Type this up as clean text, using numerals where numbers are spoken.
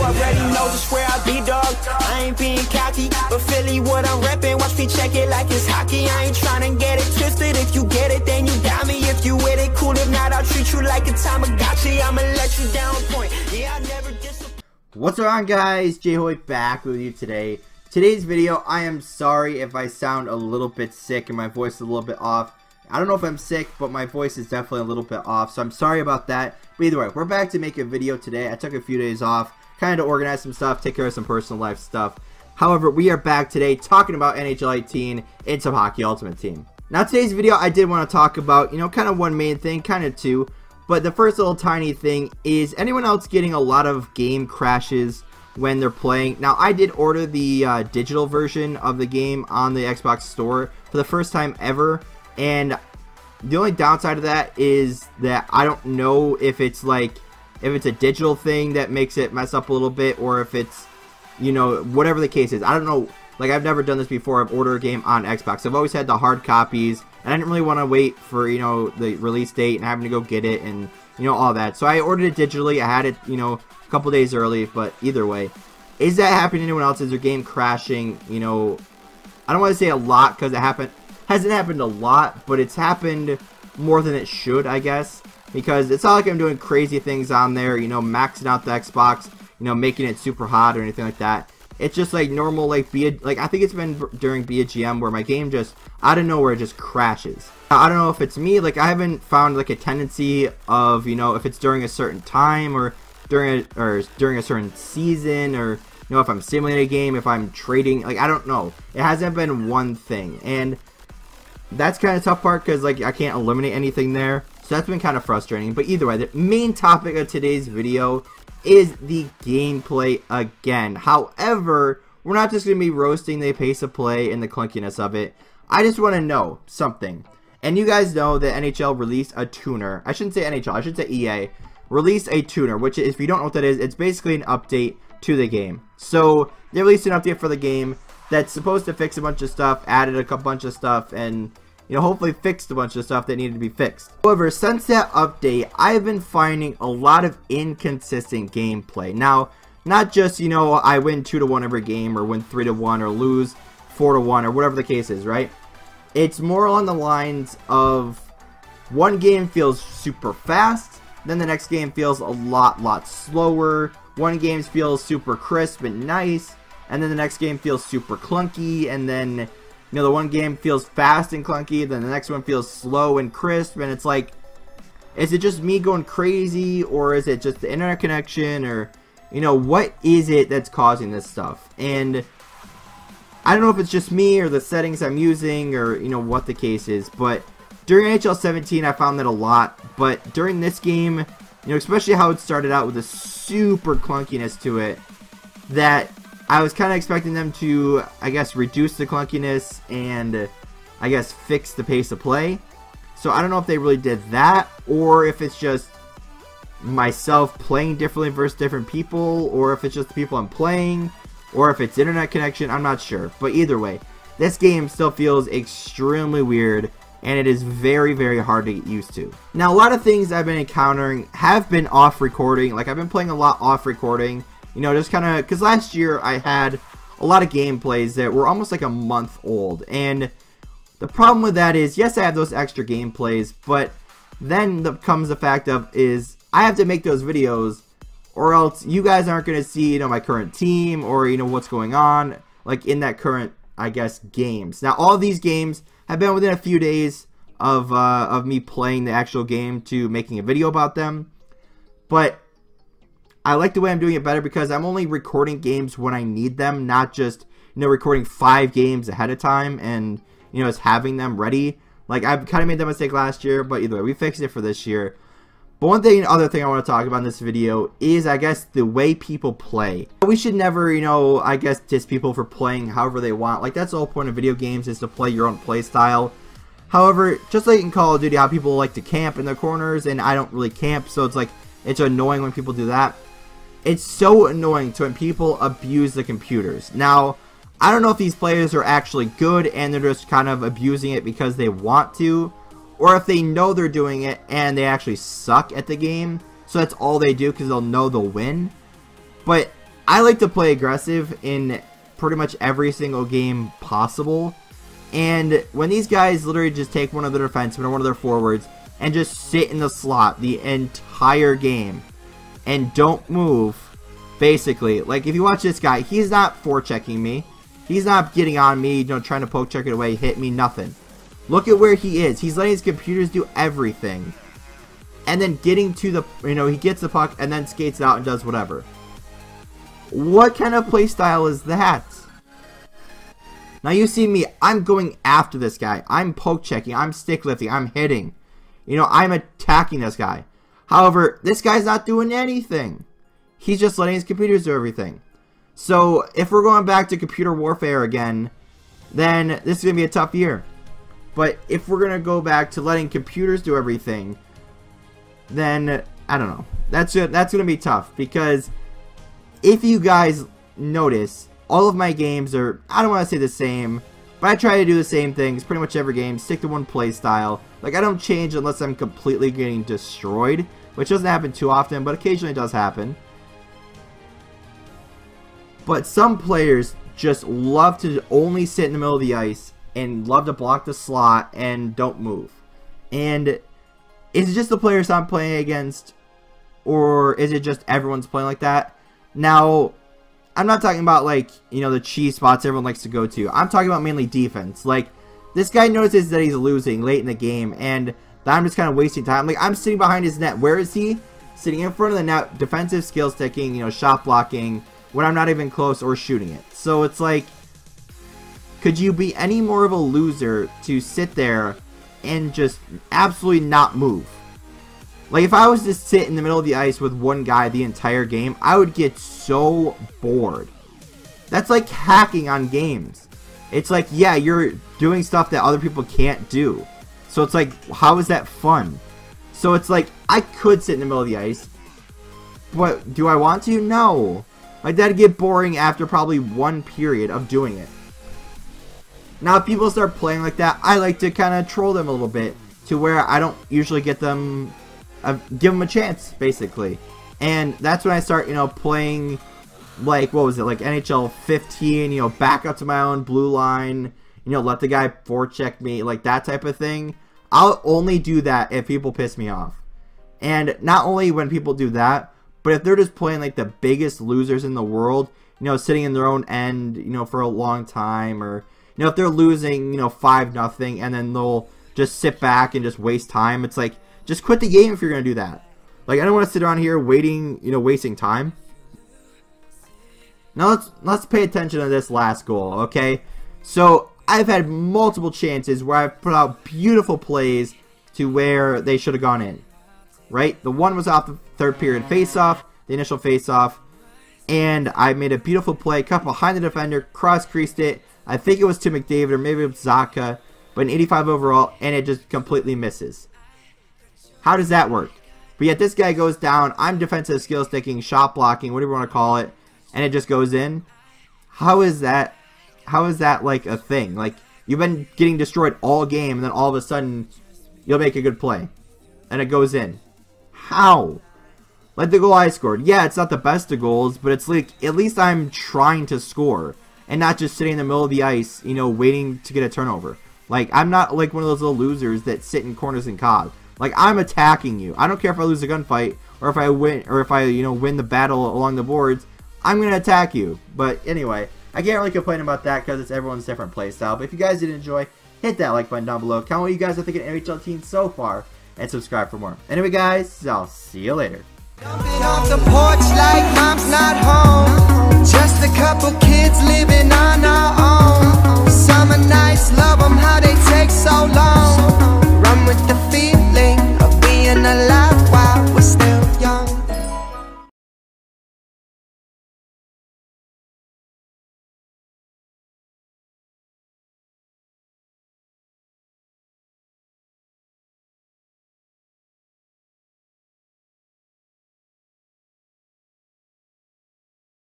already know just where I be, dog. I ain't being cocky, but Philly what I'm reppin'. Watch me check it like it's hockey. I ain't tryna get it twisted. If you get it, then you got me. If you with it, cool. If not, I'll treat you like a Tamagotchi. I'ma let you down point. Yeah, I never disappoint. What's going on, guys? JHoyt back with you today. Today's video, I am sorry if I sound a little bit sick and my voice is a little bit off. I don't know if I'm sick, but my voice is definitely a little bit off, so I'm sorry about that. But either way, we're back to make a video today. I took a few days off, kind of to organize some stuff, take care of some personal life stuff. However, we are back today talking about NHL 18 and some Hockey Ultimate Team. Now, today's video, I did want to talk about, kind of one main thing, kind of two. But the first little tiny thing is, anyone else getting a lot of game crashes when they're playing? Now, I did order the digital version of the game on the Xbox store for the first time ever. And the only downside of that is that I don't know if it's like, if it's a digital thing that makes it mess up a little bit, or if it's, whatever the case is. I don't know. Like, I've never done this before. I've ordered a game on Xbox. I've always had the hard copies, and I didn't really want to wait for, the release date and having to go get it and, all that. So I ordered it digitally. I had it, a couple days early, but either way. Is that happening to anyone else? Is their game crashing? I don't want to say a lot because it hasn't happened a lot, but it's happened more than it should, I guess. Because it's not like I'm doing crazy things on there, maxing out the Xbox, making it super hot or anything like that. It's just like normal, like I think it's been during BGM where my game just out of nowhere just crashes. I don't know if it's me, like I haven't found like a tendency of, if it's during a certain time or during a certain season, or if I'm simulating a game, if I'm trading, like I don't know. It hasn't been one thing, and that's kind of tough part because like I can't eliminate anything there. So that's been kind of frustrating. But either way, the main topic of today's video is the gameplay again. However, we're not just going to be roasting the pace of play and the clunkiness of it. I just want to know something. And you guys know that NHL released a tuner. I shouldn't say NHL, I should say EA. Released a tuner, which if you don't know what that is, it's basically an update to the game. So they released an update for the game that's supposed to fix a bunch of stuff, added a bunch of stuff, and hopefully fixed a bunch of stuff that needed to be fixed. However, since that update, I've been finding a lot of inconsistent gameplay. Now, not just, I win 2-1 every game, or win 3-1, or lose 4-1, or whatever the case is, right? It's more along the lines of one game feels super fast, then the next game feels a lot slower. One game feels super crisp and nice, and then the next game feels super clunky, and then the one game feels fast and clunky, then the next one feels slow and crisp, and it's like, is it just me going crazy, or is it just the internet connection, or, what is it that's causing this stuff? And I don't know if it's just me, or the settings I'm using, or, what the case is, but during NHL 17, I found that a lot, but during this game, especially how it started out with a super clunkiness to it, that I was kind of expecting them to, I guess, reduce the clunkiness and, I guess, fix the pace of play. So I don't know if they really did that, or if it's just myself playing differently versus different people, or if it's just the people I'm playing, or if it's internet connection. I'm not sure. But either way, this game still feels extremely weird, and it is very hard to get used to. Now, a lot of things I've been encountering have been off recording. Like, I've been playing a lot off recording. Just kind of, because last year I had a lot of gameplays that were almost like a month old. And the problem with that is, yes, I have those extra gameplays, but then comes the fact of, is I have to make those videos, or else you guys aren't going to see, my current team, or, what's going on, like, in that current, I guess, games. Now, all of these games have been within a few days of me playing the actual game to making a video about them. But I like the way I'm doing it better because I'm only recording games when I need them, not just, recording 5 games ahead of time and, just having them ready. Like, I've kind of made that mistake last year, but either way, we fixed it for this year. But other thing I want to talk about in this video is, I guess, the way people play. We should never, I guess, diss people for playing however they want. Like, that's the whole point of video games, is to play your own play style. However, just like in Call of Duty, how people like to camp in their corners, and I don't really camp, so it's like, it's annoying when people do that. It's so annoying when people abuse the computers. Now, I don't know if these players are actually good and they're just kind of abusing it because they want to, or if they know they're doing it and they actually suck at the game, so that's all they do because they'll know they'll win. But I like to play aggressive in pretty much every single game possible. And when these guys literally just take one of their defensemen or one of their forwards and just sit in the slot the entire game and don't move, basically, like if you watch this guy, he's not forechecking me. He's not getting on me, you know, trying to poke check it away, hit me, nothing. Look at where he is. He's letting his computers do everything. And then getting to the, you know, he gets the puck and then skates out and does whatever. What kind of play style is that? Now you see me, I'm going after this guy. I'm poke checking, I'm stick lifting, I'm hitting. You know, I'm attacking this guy. However, this guy's not doing anything. He's just letting his computers do everything. So, if we're going back to computer warfare again, then this is going to be a tough year. But if we're going to go back to letting computers do everything, then, I don't know. That's going to be tough. Because, if you guys notice, all of my games are, I don't want to say the same, but I try to do the same things pretty much every game, stick to one play style. Like, I don't change unless I'm completely getting destroyed, which doesn't happen too often, but occasionally it does happen. But some players just love to only sit in the middle of the ice and love to block the slot and don't move. And is it just the players I'm playing against, or is it just everyone's playing like that? Now, I'm not talking about, like, you know, the cheese spots everyone likes to go to. I'm talking about mainly defense. Like, this guy notices that he's losing late in the game, and that I'm just kind of wasting time. Like, I'm sitting behind his net. Where is he? Sitting in front of the net, defensive skill sticking, you know, shot blocking, when I'm not even close or shooting it. So it's like, could you be any more of a loser to sit there and just absolutely not move? Like, if I was to sit in the middle of the ice with one guy the entire game, I would get so bored. That's like hacking on games. It's like, yeah, you're doing stuff that other people can't do. So it's like, how is that fun? So it's like, I could sit in the middle of the ice, but do I want to? No. Like, that'd get boring after probably one period of doing it. Now, if people start playing like that, I like to kind of troll them a little bit to where I don't usually get them, give them a chance, basically. And that's when I start, you know, playing, like, what was it, like NHL 15, you know, back up to my own blue line, you know, let the guy forecheck me, like that type of thing. I'll only do that if people piss me off. And not only when people do that, but if they're just playing like the biggest losers in the world, you know, sitting in their own end, you know, for a long time, or, you know, if they're losing, you know, 5-0, and then they'll just sit back and just waste time, it's like, just quit the game if you're going to do that. Like, I don't want to sit around here waiting, you know, wasting time. Now, let's pay attention to this last goal, okay? So, I've had multiple chances where I've put out beautiful plays to where they should have gone in. Right? The one was off the third period face-off, the initial face-off, and I made a beautiful play, cut behind the defender, cross-creased it. I think it was to McDavid or maybe it was Zaka, but an 85 overall, and it just completely misses. How does that work? But yet this guy goes down, I'm defensive skill sticking, shot blocking, whatever you want to call it, and it just goes in. How is that like a thing? Like, you've been getting destroyed all game, and then all of a sudden, you'll make a good play, and it goes in. How? Like the goal I scored. Yeah, it's not the best of goals, but it's like, at least I'm trying to score and not just sitting in the middle of the ice, you know, waiting to get a turnover. Like, I'm not like one of those little losers that sit in corners and cog. Like, I'm attacking you. I don't care if I lose a gunfight or if I win, or if I, you know, win the battle along the boards. I'm going to attack you. But anyway, I can't really complain about that because it's everyone's different playstyle. But if you guys did enjoy, hit that like button down below. Comment what you guys are thinking of NHL teams so far, and subscribe for more. Anyway, guys, I'll see you later. Jumping off the porch like mom's not home. Just a couple kids living on our own. Summer nights, love them how they take so long.